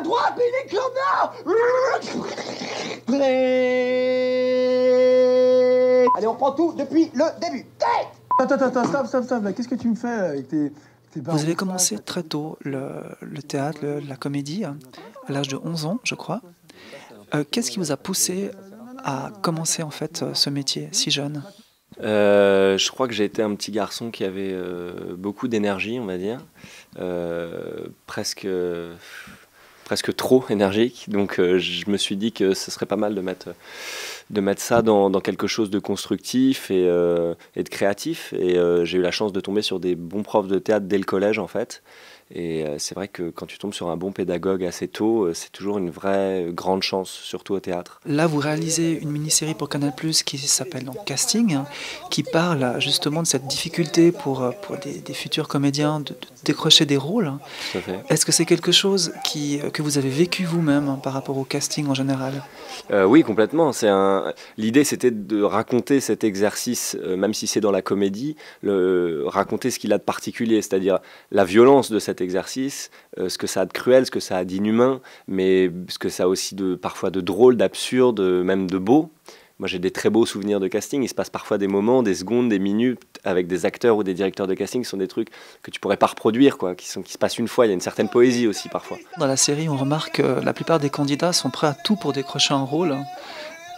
à droite, Billy Clover. Allez, on reprend tout depuis le début. Attends, stop, là. Qu'est-ce que tu me fais avec tes barres Vous avez moustaches, commencé là? très tôt le théâtre, la comédie, à l'âge de 11 ans, je crois. Qu'est-ce qui vous a poussé à commencer en fait ce métier si jeune? Je crois que j'ai été un petit garçon qui avait beaucoup d'énergie, on va dire, presque, presque trop énergique. Donc je me suis dit que ce serait pas mal de mettre ça dans quelque chose de constructif et de créatif. Et j'ai eu la chance de tomber sur des bons profs de théâtre dès le collège en fait. Et c'est vrai que quand tu tombes sur un bon pédagogue assez tôt, c'est toujours une vraie grande chance, surtout au théâtre. Là, vous réalisez une mini-série pour Canal+, qui s'appelle donc Casting, hein, qui parle justement de cette difficulté pour des futurs comédiens de décrocher des rôles. Hein. Tout à fait. Est-ce que c'est quelque chose que vous avez vécu vous-même hein, par rapport au casting en général? Oui, complètement. L'idée, c'était de raconter cet exercice, même si c'est dans la comédie, raconter ce qu'il a de particulier, c'est-à-dire la violence de cet exercice, ce que ça a de cruel, ce que ça a d'inhumain, mais ce que ça a aussi parfois de drôle, d'absurde, même de beau. Moi, j'ai des très beaux souvenirs de casting. Il se passe parfois des moments, des secondes, des minutes avec des acteurs ou des directeurs de casting qui sont des trucs que tu pourrais pas reproduire, quoi, qui se passent une fois. Il y a une certaine poésie aussi parfois. Dans la série, on remarque que la plupart des candidats sont prêts à tout pour décrocher un rôle.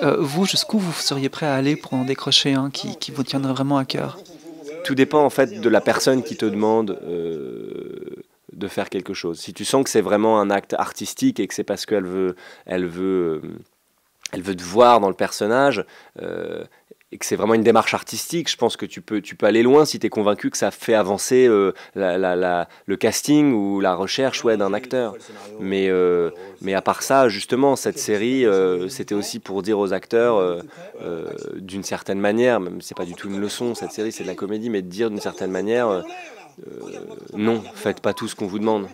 Vous, jusqu'où vous seriez prêt à aller pour en décrocher un qui vous tiendrait vraiment à cœur? Tout dépend en fait de la personne qui te demande de faire quelque chose. Si tu sens que c'est vraiment un acte artistique et que c'est parce elle veut te voir dans le personnage et que c'est vraiment une démarche artistique, je pense que tu peux aller loin si tu es convaincu que ça fait avancer le casting ou la recherche d'un acteur. Mais à part ça, justement, cette série, c'était aussi pour dire aux acteurs, d'une certaine manière, même si c'est pas du tout une leçon, cette série c'est de la comédie, mais de dire d'une certaine manière... non, faites pas tout ce qu'on vous demande.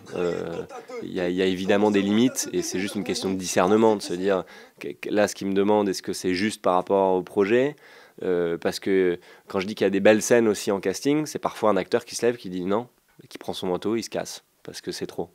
Il y a évidemment des limites et c'est juste une question de discernement, de se dire là ce qu'il me demande, est-ce que c'est juste par rapport au projet parce que quand je dis qu'il y a des belles scènes aussi en casting, c'est parfois un acteur qui se lève, qui dit non, qui prend son manteau, il se casse parce que c'est trop.